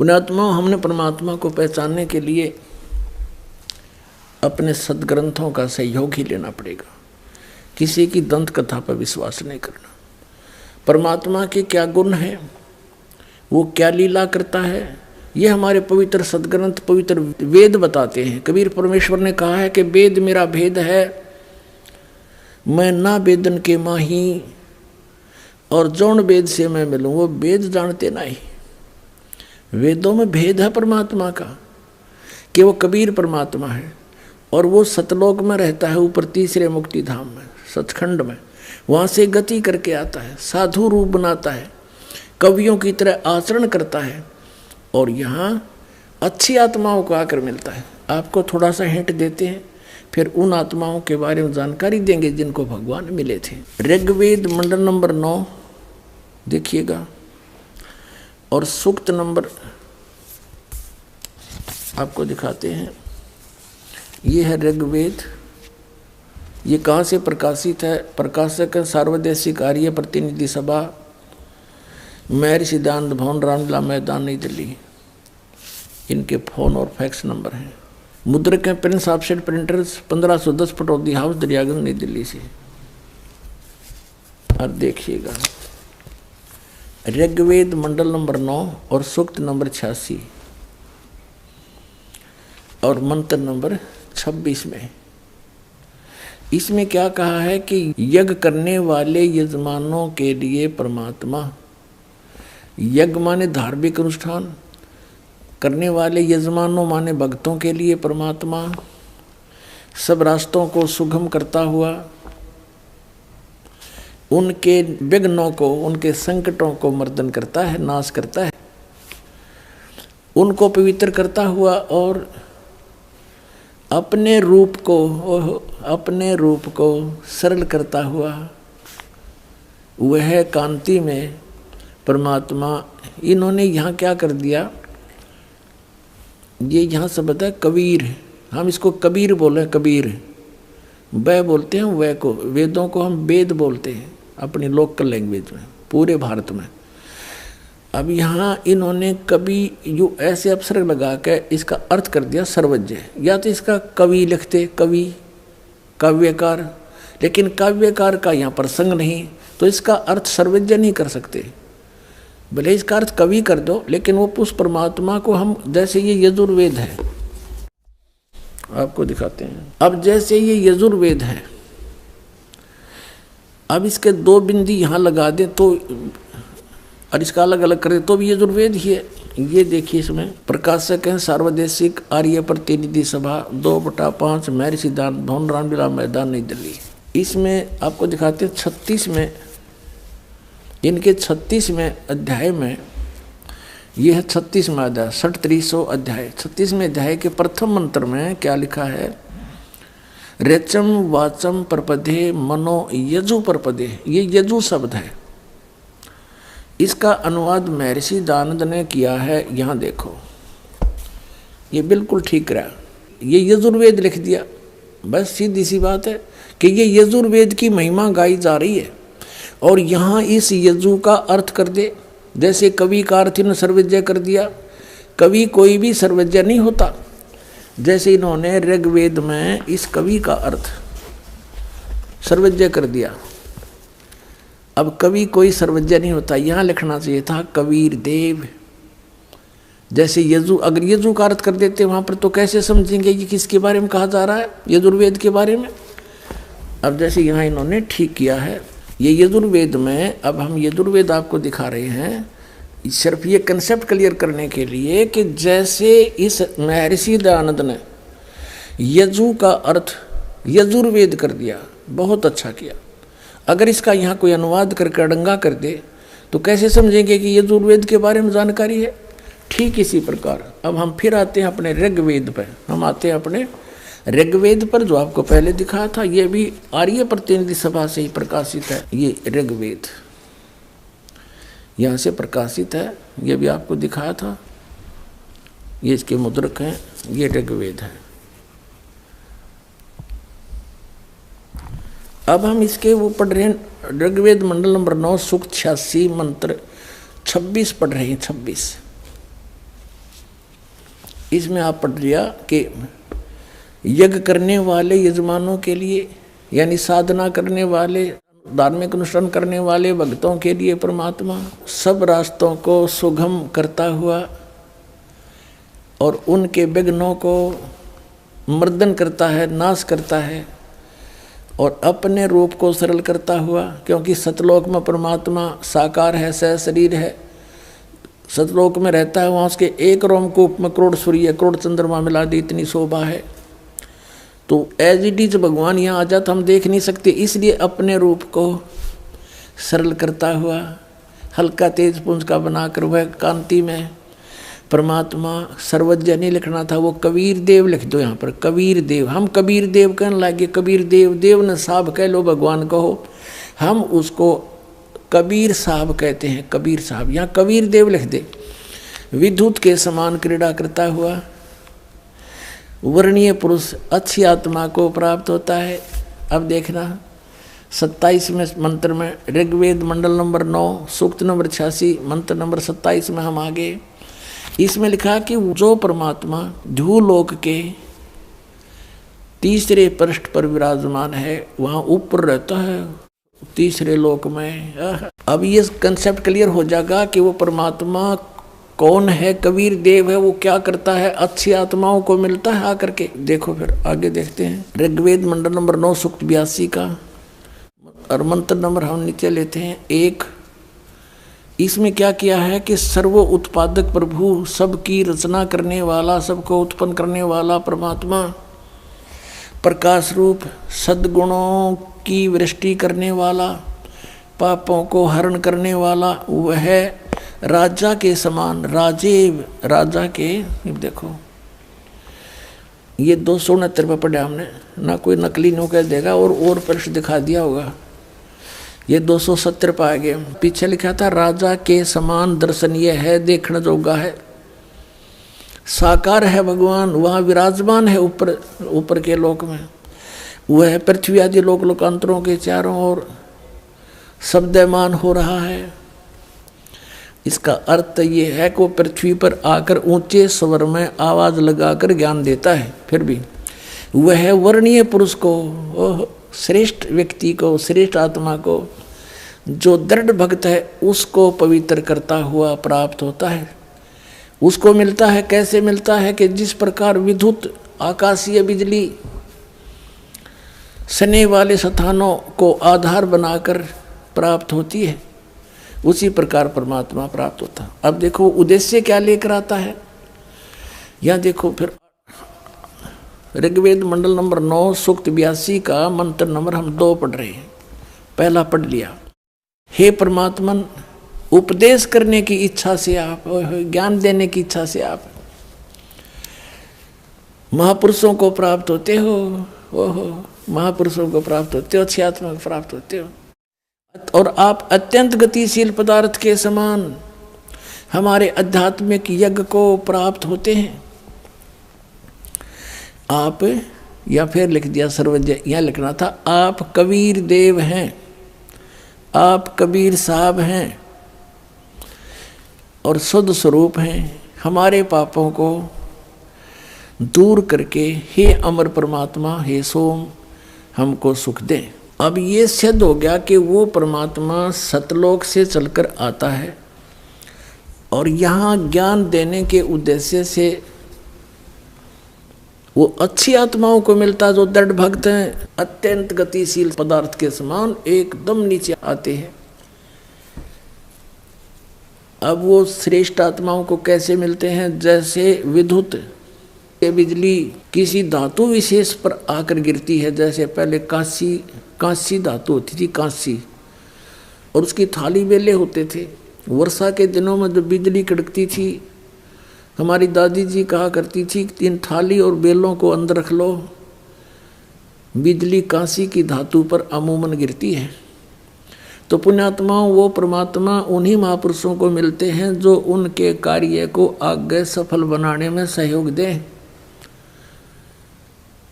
पुण्यात्मा, हमने परमात्मा को पहचानने के लिए अपने सदग्रंथों का सहयोग ही लेना पड़ेगा। किसी की दंत कथा पर विश्वास नहीं करना। परमात्मा के क्या गुण हैं, वो क्या लीला करता है, ये हमारे पवित्र सदग्रंथ, पवित्र वेद बताते हैं। कबीर परमेश्वर ने कहा है कि वेद मेरा भेद है, मैं ना वेदन के माही, और जौन वेद से मैं मिलूँ वो वेद जानते नहीं। वेदों में भेद है परमात्मा का कि वो कबीर परमात्मा है और वो सतलोक में रहता है, ऊपर तीसरे मुक्ति धाम में, सचखंड में। वहाँ से गति करके आता है, साधु रूप बनाता है, कवियों की तरह आचरण करता है और यहाँ अच्छी आत्माओं को आकर मिलता है। आपको थोड़ा सा हिंट देते हैं, फिर उन आत्माओं के बारे में जानकारी देंगे जिनको भगवान मिले थे। ऋग्वेद मंडल नंबर 9 देखिएगा, और सूक्त नंबर आपको दिखाते हैं। ये है ऋग्वेद। ये कहाँ से प्रकाशित है? प्रकाशक सार्वदेशिक आर्य प्रतिनिधि सभा, महर्षि सिद्धांत भवन, रामलीला मैदान, नई दिल्ली। इनके फ़ोन और फैक्स नंबर हैं। मुद्रक हैं Prince offset printers, 1510 Pataudi house, Daryaganj, नई दिल्ली से। अब देखिएगा, ऋग्वेद मंडल नंबर 9 और सूक्त नंबर 86 और मंत्र नंबर 26 में इसमें क्या कहा है कि यज्ञ करने वाले यजमानों के लिए परमात्मा, यज्ञ माने धार्मिक अनुष्ठान करने वाले यजमानों माने भक्तों के लिए परमात्मा सब रास्तों को सुगम करता हुआ, उनके विघ्नों को, उनके संकटों को मर्दन करता है, नाश करता है, उनको पवित्र करता हुआ और अपने रूप को सरल करता हुआ, वह कांति में परमात्मा। इन्होंने यहाँ क्या कर दिया, ये यहाँ शब्द है कबीर, हम इसको कबीर बोले, कबीर वह बोलते हैं, वह को, वेदों को हम वेद बोलते हैं अपनी लोकल लैंग्वेज में पूरे भारत में। अब यहाँ इन्होंने कवि यू ऐसे अवसर लगा के इसका अर्थ कर दिया सर्वज्ञ, या तो इसका कवि लिखते, कवि काव्यकार, लेकिन काव्यकार का यहाँ प्रसंग नहीं, तो इसका अर्थ सर्वज्ञ नहीं कर सकते। भले इसका अर्थ कवि कर दो, लेकिन वो उस परमात्मा को हम, जैसे ये यजुर्वेद है, आपको दिखाते हैं। अब जैसे ये यजुर्वेद है, अब इसके 2 बिंदी यहाँ लगा दें तो, और इसका अलग अलग करें तो भी यजुर्वेद ही है। ये देखिए, इसमें प्रकाशक हैं सार्वदेशिक आर्य प्रतिनिधि सभा, 2/5, महर्षि सिद्धांत भवन, रामलीला मैदान, नई दिल्ली। इसमें आपको दिखाते हैं 36 में, इनके 36वें अध्याय में, ये है 36वां अध्याय, 6300 अध्याय। 36वें अध्याय के प्रथम मंत्र में क्या लिखा है? रेचम वाचम परपदे मनो यजु परपदे। ये यजु शब्द है, इसका अनुवाद महर्षि दानंद ने किया है। यहाँ देखो, ये बिल्कुल ठीक रहा, ये यजुर्वेद लिख दिया। बस सीधी सी बात है कि ये यजुर्वेद की महिमा गाई जा रही है, और यहाँ इस यजु का अर्थ कर दे। जैसे कवि का अर्थ इन्होंने सर्वज्ञ कर दिया, कवि कोई भी सर्वज्ञ नहीं होता। जैसे इन्होंने ऋग्वेद में इस कवि का अर्थ सर्वज्ञ कर दिया। अब कवि कोई सर्वज्ञ नहीं होता, यहाँ लिखना चाहिए था कबीर देव। जैसे यजु, अगर यजु का अर्थ कर देते वहाँ पर, तो कैसे समझेंगे कि किसके बारे में कहा जा रहा है? यजुर्वेद के बारे में। अब जैसे यहाँ इन्होंने ठीक किया है, ये यजुर्वेद में, अब हम यजुर्वेद आपको दिखा रहे हैं सिर्फ ये कंसेप्ट क्लियर करने के लिए कि जैसे इस महर्षि दयानंद ने यजु का अर्थ यजुर्वेद कर दिया, बहुत अच्छा किया। अगर इसका यहाँ कोई अनुवाद करके अड़ंगा कर दे तो कैसे समझेंगे कि यजुर्वेद के बारे में जानकारी है? ठीक इसी प्रकार अब हम फिर आते हैं अपने ऋग्वेद पर। हम आते हैं अपने ऋग्वेद पर, जो आपको पहले दिखाया था। ये भी आर्य प्रतिनिधि सभा से ही प्रकाशित है। ये ऋग्वेद यहाँ से प्रकाशित है, ये भी आपको दिखाया था। ये इसके मुद्रक हैं, ये ऋग्वेद है। अब हम इसके वो पढ़ रहे हैं, ऋग्वेद मंडल नंबर 9 सूक्त 86 मंत्र 26 पढ़ रहे हैं। 26 इसमें आप पढ़ लिया कि यज्ञ करने वाले यजमानों के लिए, यानी साधना करने वाले, धार्मिक अनुष्ठान करने वाले भक्तों के लिए परमात्मा सब रास्तों को सुगम करता हुआ और उनके विघ्नों को मर्दन करता है, नाश करता है, और अपने रूप को सरल करता हुआ, क्योंकि सतलोक में परमात्मा साकार है, सह शरीर है, सतलोक में रहता है, वहाँ उसके एक रोमकूप में करोड़ सूर्य करोड़ चंद्रमा मिला दी, इतनी शोभा है। तो एज इट इज भगवान यहाँ आ जाता हम देख नहीं सकते, इसलिए अपने रूप को सरल करता हुआ हल्का तेज पुंज का बनाकर वह कांति में परमात्मा सर्वज्ञ नहीं लिखना था, वो कबीर देव लिख दो यहाँ पर, कबीर देव। हम कबीर देव कहने लगे, कबीर देव, देव न साहब कह लो, भगवान कहो, हम उसको कबीर साहब कहते हैं, कबीर साहब। यहाँ कबीर देव लिख दे। विद्युत के समान क्रीड़ा करता हुआ वर्णीय पुरुष अच्छी आत्मा को प्राप्त होता है। अब देखना 27वें मंत्र में, ऋग्वेद मंडल नंबर 9 सूक्त नंबर 86 मंत्र नंबर 27 में हम आगे, इसमें लिखा कि जो परमात्मा ध्रुवलोक के तीसरे पृष्ठ पर विराजमान है, वहाँ ऊपर रहता है तीसरे लोक में। अब ये कंसेप्ट क्लियर हो जाएगा कि वो परमात्मा कौन है, कबीर देव है, वो क्या करता है, अच्छी आत्माओं को मिलता है आकर के। देखो फिर आगे देखते हैं, ऋग्वेद मंडल नंबर 9 सूक्त 82 का और मंत्र नंबर हम नीचे लेते हैं 1। इसमें क्या किया है कि सर्व उत्पादक प्रभु, सबकी रचना करने वाला, सबको उत्पन्न करने वाला परमात्मा, प्रकाश रूप, सद्गुणों की वृष्टि करने वाला, पापों को हरण करने वाला, वह राजा के समान, राजा के, देखो ये 269 पर पढ़ा हमने ना, कोई नकली नो कह देगा और पृष्ठ दिखा दिया होगा। ये 270 पर आ गए। पीछे लिखा था राजा के समान दर्शनीय है, देखने जोगा है, साकार है भगवान, वहाँ विराजमान है ऊपर के लोक में। वह पृथ्वी आदि लोकांतरों के चारों ओर शब्दमान हो रहा है। इसका अर्थ ये है कि वो पृथ्वी पर आकर ऊंचे स्वर में आवाज लगाकर ज्ञान देता है। फिर भी वह वर्णीय पुरुष को, श्रेष्ठ व्यक्ति को, श्रेष्ठ आत्मा को, जो दृढ़ भक्त है उसको पवित्र करता हुआ प्राप्त होता है। उसको मिलता है, कैसे मिलता है कि जिस प्रकार विद्युत आकाशीय बिजली सने वाले स्थानों को आधार बनाकर प्राप्त होती है, उसी प्रकार परमात्मा प्राप्त होता है। अब देखो उद्देश्य क्या लेकर आता है, यहाँ देखो फिर ऋग्वेद मंडल नंबर 9 सूक्त 82 का मंत्र नंबर हम 2 पढ़ रहे हैं। पहला पढ़ लिया, हे परमात्मन, उपदेश करने की इच्छा से आप, ज्ञान देने की इच्छा से आप महापुरुषों को प्राप्त होते हो, महापुरुषों को प्राप्त होते हो, अच्छी आत्मा को प्राप्त होते हो, और आप अत्यंत गतिशील पदार्थ के समान हमारे आध्यात्मिक यज्ञ को प्राप्त होते हैं। आप, या फिर लिख दिया सर्वज्ञ, यह लिखना था आप कबीर देव हैं, आप कबीर साहब हैं और शुद्ध स्वरूप हैं। हमारे पापों को दूर करके हे अमर परमात्मा, हे सोम, हमको सुख दे। अब ये सिद्ध हो गया कि वो परमात्मा सतलोक से चलकर आता है और यहाँ ज्ञान देने के उद्देश्य से वो अच्छी आत्माओं को मिलता है जो दृढ़ भक्त हैं, अत्यंत गतिशील पदार्थ के समान एकदम नीचे आते हैं। अब वो श्रेष्ठ आत्माओं को कैसे मिलते हैं, जैसे विद्युत बिजली किसी धातु विशेष पर आकर गिरती है। जैसे पहले कांसी धातु होती थी, कांसी, और उसकी थाली बेले होते थे। वर्षा के दिनों में जब बिजली कड़कती थी, हमारी दादी जी कहा करती थी कि इन थाली और बेलों को अंदर रख लो, बिजली कांसी की धातु पर अमूमन गिरती है। तो पुण्यात्माओं, वो परमात्मा उन्हीं महापुरुषों को मिलते हैं जो उनके कार्य को आगे सफल बनाने में सहयोग दें,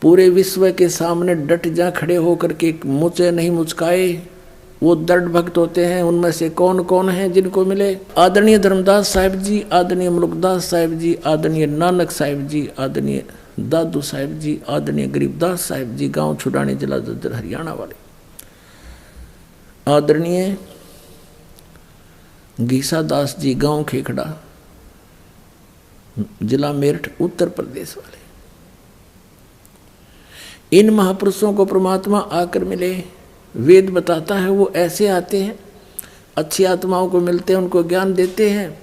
पूरे विश्व के सामने डट जा खड़े होकर के मुझे नहीं मुचकाए, वो दृढ़ भक्त होते हैं। उनमें से कौन कौन है जिनको मिले? आदरणीय धर्मदास साहिब जी, आदरणीय मुल्कदास साहिब जी, आदरणीय नानक साहिब जी, आदरणीय दादू साहिब जी, आदरणीय गरीबदास साहिब जी, गांव छुड़ानी, जिला दद्दर, हरियाणा वाले। आदरणीय गीसा दास जी, गांव खेखड़ा, जिला मेरठ, उत्तर प्रदेश वाले। इन महापुरुषों को परमात्मा आकर मिले। वेद बताता है वो ऐसे आते हैं, अच्छी आत्माओं को मिलते हैं, उनको ज्ञान देते हैं,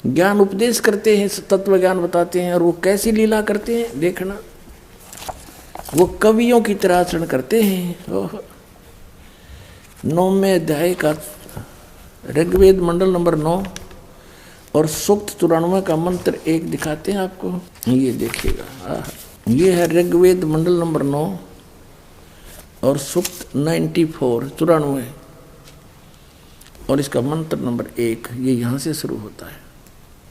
ज्ञान उपदेश करते हैं, तत्व ज्ञान बताते हैं। और वो कैसी लीला करते हैं देखना, वो कवियों की तरह आचरण करते हैं। 9वें अध्याय का ऋग्वेद मंडल नंबर 9 और सूक्त 94 का मंत्र 1 दिखाते हैं आपको। ये देखिएगा, ये है ऋग्वेद मंडल नंबर 9 और सूक्त 94 और इसका मंत्र नंबर 1, ये यहाँ से शुरू होता है।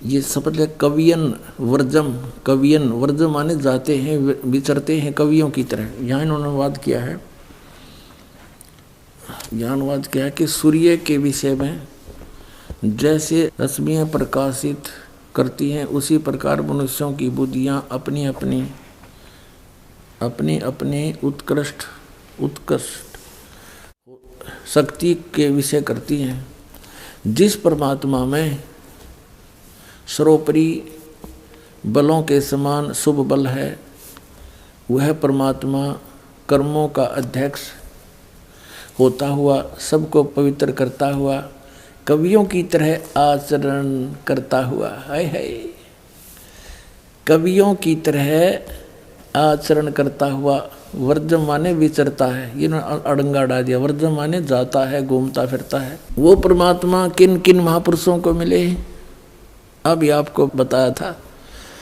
ये शब्द है कवियन वर्जम। कवियन वर्जम माने जाते हैं, विचरते हैं कवियों की तरह। यहाँ इन्होंने अनुवाद किया है, यहाँ अनुवाद किया है कि सूर्य के विषय में जैसे रश्मियाँ प्रकाशित करती हैं, उसी प्रकार मनुष्यों की बुद्धियाँ अपनी अपनी उत्कृष्ट शक्ति के विषय करती हैं। जिस परमात्मा में सर्वोपरि बलों के समान शुभ बल है, वह परमात्मा कर्मों का अध्यक्ष होता हुआ, सबको पवित्र करता हुआ, कवियों की तरह आचरण करता हुआ, कवियों की तरह आचरण करता हुआ, वर्जम माने विचरता है, ये अड़ंगा डाल दिया। वर्जम माने जाता है, घूमता फिरता है। वो परमात्मा किन किन महापुरुषों को मिले, अभी आपको बताया था।